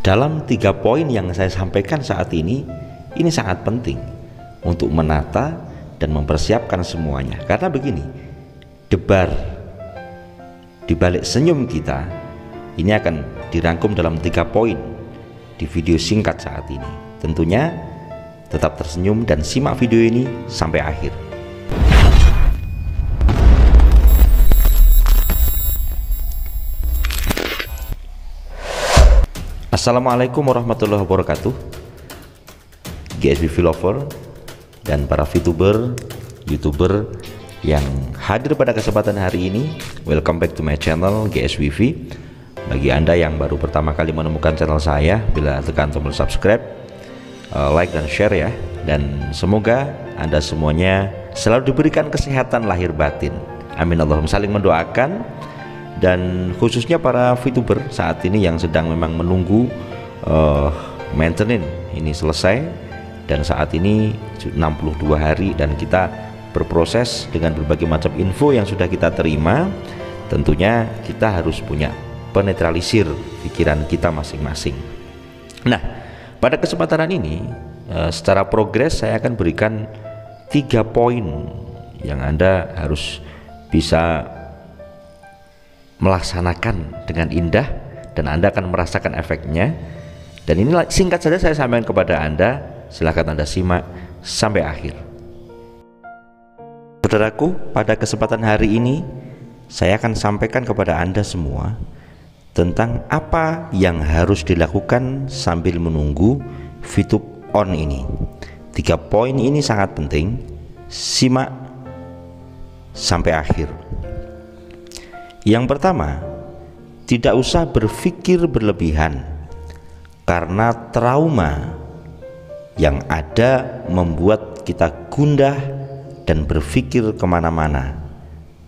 Dalam 3 poin yang saya sampaikan saat ini sangat penting untuk menata dan mempersiapkan semuanya. Karena begini, debar di balik senyum kita ini akan dirangkum dalam 3 poin di video singkat saat ini. Tentunya tetap tersenyum dan simak video ini sampai akhir. Assalamualaikum warahmatullahi wabarakatuh, GSWV lover dan para VTuber, YouTuber yang hadir pada kesempatan hari ini. Welcome back to my channel GSWV. Bagi Anda yang baru pertama kali menemukan channel saya, bila tekan tombol subscribe, like dan share ya. Dan semoga Anda semuanya selalu diberikan kesehatan lahir batin. Amin Allahumma, saling mendoakan. Dan khususnya para VTuber saat ini yang sedang memang menunggu maintenance ini selesai, dan saat ini 62 hari dan kita berproses dengan berbagai macam info yang sudah kita terima. Tentunya kita harus punya penetralisir pikiran kita masing-masing. Nah, pada kesempatan ini secara progres saya akan berikan 3 poin yang Anda harus bisa melaksanakan dengan indah dan Anda akan merasakan efeknya. Dan ini singkat saja saya sampaikan kepada Anda, silahkan Anda simak sampai akhir. Saudaraku, pada kesempatan hari ini saya akan sampaikan kepada Anda semua tentang apa yang harus dilakukan sambil menunggu VTube on ini. 3 poin ini sangat penting, simak sampai akhir. Yang pertama, tidak usah berpikir berlebihan, karena trauma yang ada membuat kita gundah dan berpikir kemana-mana.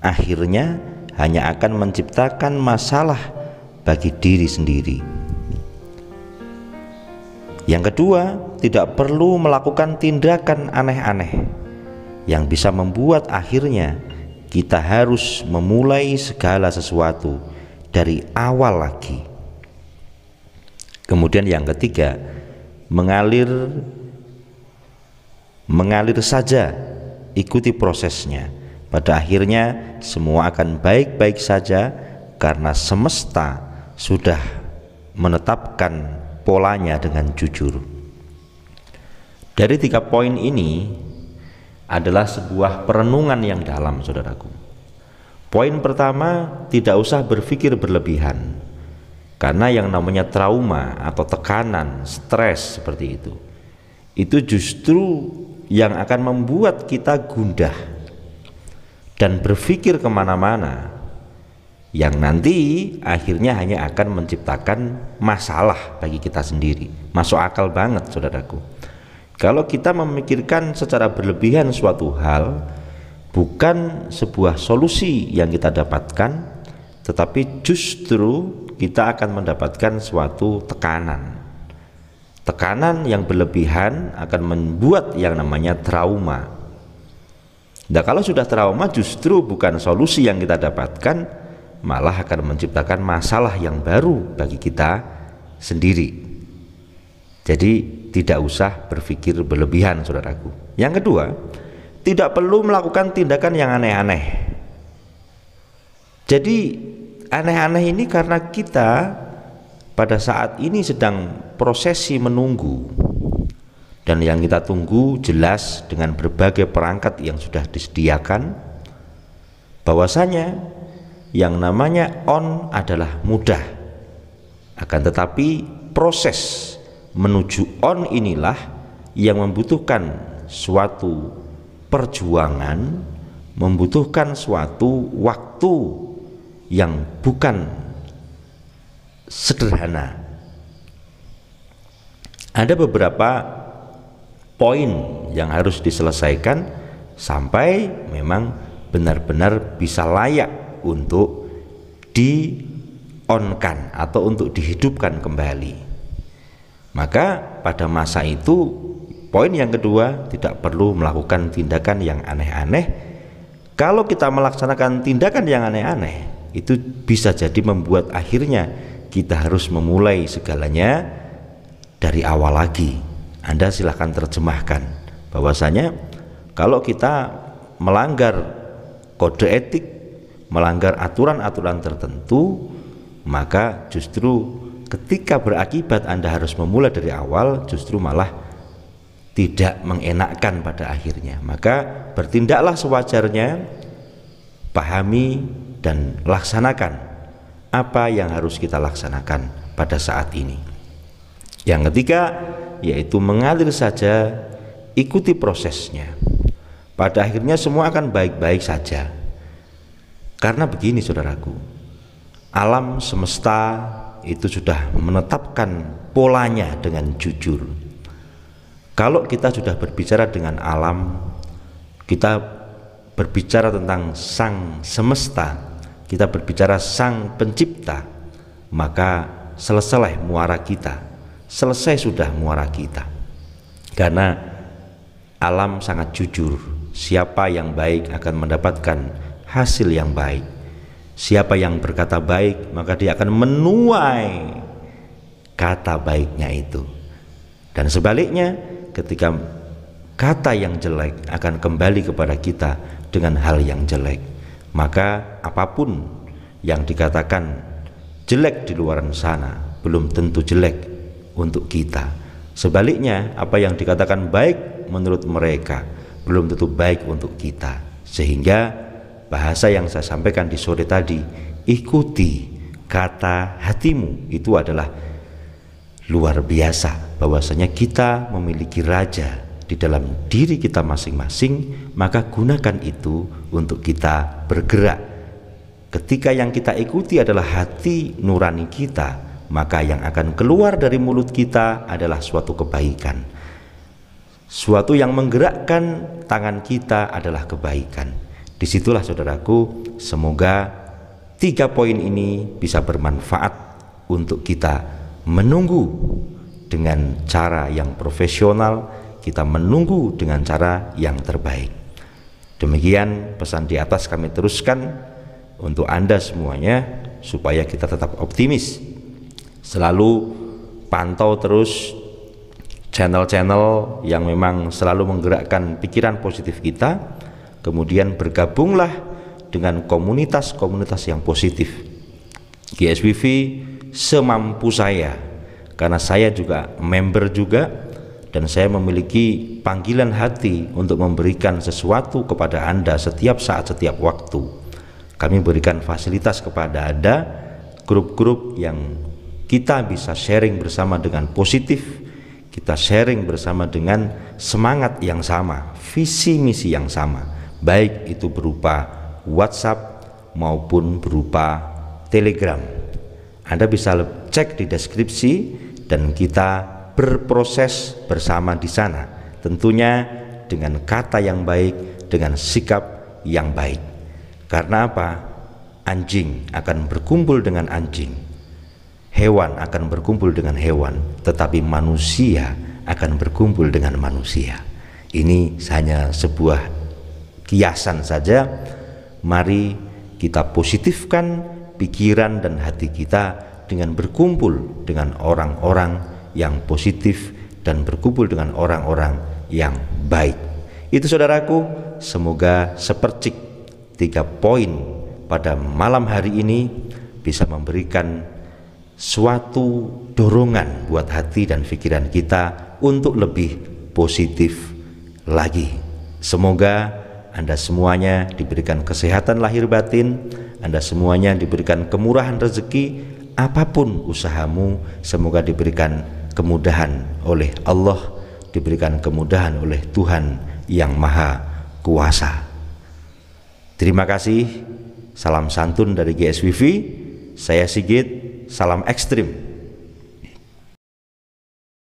Akhirnya hanya akan menciptakan masalah bagi diri sendiri. Yang kedua, tidak perlu melakukan tindakan aneh-aneh yang bisa membuat akhirnya kita harus memulai segala sesuatu dari awal lagi. Kemudian yang ketiga, mengalir saja, ikuti prosesnya. Pada akhirnya semua akan baik-baik saja karena semesta sudah menetapkan polanya dengan jujur. Dari 3 poin ini adalah sebuah perenungan yang dalam, saudaraku. Poin pertama, tidak usah berpikir berlebihan, karena yang namanya trauma atau tekanan, stres seperti itu justru yang akan membuat kita gundah dan berpikir kemana-mana, yang nanti akhirnya hanya akan menciptakan masalah bagi kita sendiri. Masuk akal banget, saudaraku. Kalau kita memikirkan secara berlebihan suatu hal, bukan sebuah solusi yang kita dapatkan, tetapi justru kita akan mendapatkan suatu tekanan. Tekanan yang berlebihan akan membuat yang namanya trauma. Nah, kalau sudah trauma justru bukan solusi yang kita dapatkan, malah akan menciptakan masalah yang baru bagi kita sendiri. Jadi tidak usah berpikir berlebihan, saudaraku. Yang kedua, tidak perlu melakukan tindakan yang aneh-aneh. Jadi aneh-aneh ini karena kita pada saat ini sedang prosesi menunggu, dan yang kita tunggu jelas dengan berbagai perangkat yang sudah disediakan, bahwasanya yang namanya on adalah mudah, akan tetapi proses menuju on inilah yang membutuhkan suatu perjuangan, membutuhkan suatu waktu yang bukan sederhana. Ada beberapa poin yang harus diselesaikan sampai memang benar-benar bisa layak untuk di-on-kan atau untuk dihidupkan kembali. Maka pada masa itu, poin yang kedua, tidak perlu melakukan tindakan yang aneh-aneh. Kalau kita melaksanakan tindakan yang aneh-aneh, itu bisa jadi membuat akhirnya kita harus memulai segalanya dari awal lagi. Anda silahkan terjemahkan bahwasanya kalau kita melanggar kode etik, melanggar aturan-aturan tertentu, maka justru ketika berakibat Anda harus memulai dari awal, justru malah tidak mengenakkan pada akhirnya. Maka bertindaklah sewajarnya, pahami dan laksanakan apa yang harus kita laksanakan pada saat ini. Yang ketiga yaitu mengalir saja, ikuti prosesnya. Pada akhirnya semua akan baik-baik saja. Karena begini saudaraku, alam semesta itu sudah menetapkan polanya dengan jujur. Kalau kita sudah berbicara dengan alam, kita berbicara tentang sang semesta, kita berbicara sang pencipta, maka selesai muara kita, selesai sudah muara kita. Karena alam sangat jujur, siapa yang baik akan mendapatkan hasil yang baik, siapa yang berkata baik maka dia akan menuai kata baiknya itu. Dan sebaliknya, ketika kata yang jelek akan kembali kepada kita dengan hal yang jelek. Maka apapun yang dikatakan jelek di luar sana belum tentu jelek untuk kita. Sebaliknya, apa yang dikatakan baik menurut mereka belum tentu baik untuk kita. Sehingga bahasa yang saya sampaikan di sore tadi, ikuti kata hatimu, itu adalah luar biasa. Bahwasanya kita memiliki raja di dalam diri kita masing-masing, maka gunakan itu untuk kita bergerak. Ketika yang kita ikuti adalah hati nurani kita, maka yang akan keluar dari mulut kita adalah suatu kebaikan. Suatu yang menggerakkan tangan kita adalah kebaikan. Disitulah saudaraku, semoga 3 poin ini bisa bermanfaat untuk kita menunggu dengan cara yang profesional, kita menunggu dengan cara yang terbaik. Demikian pesan di atas kami teruskan untuk Anda semuanya, supaya kita tetap optimis. Selalu pantau terus channel-channel yang memang selalu menggerakkan pikiran positif kita. Kemudian bergabunglah dengan komunitas-komunitas yang positif. GSWV semampu saya, karena saya juga member juga, dan saya memiliki panggilan hati untuk memberikan sesuatu kepada Anda setiap saat, setiap waktu. Kami berikan fasilitas kepada Anda, grup-grup yang kita bisa sharing bersama dengan positif, kita sharing bersama dengan semangat yang sama, visi misi yang sama, baik itu berupa WhatsApp maupun berupa Telegram. Anda bisa cek di deskripsi dan kita berproses bersama di sana, tentunya dengan kata yang baik, dengan sikap yang baik. Karena apa? Anjing akan berkumpul dengan anjing, hewan akan berkumpul dengan hewan, tetapi manusia akan berkumpul dengan manusia. Ini hanya sebuah kiasan saja. Mari kita positifkan pikiran dan hati kita dengan berkumpul dengan orang-orang yang positif dan berkumpul dengan orang-orang yang baik. Itu saudaraku, semoga sepercik 3 poin pada malam hari ini bisa memberikan suatu dorongan buat hati dan pikiran kita untuk lebih positif lagi. Semoga Anda semuanya diberikan kesehatan lahir batin, Anda semuanya diberikan kemurahan rezeki, apapun usahamu semoga diberikan kemudahan oleh Allah, diberikan kemudahan oleh Tuhan yang Maha Kuasa. Terima kasih. Salam santun dari GSWV. Saya Sigit. Salam ekstrim.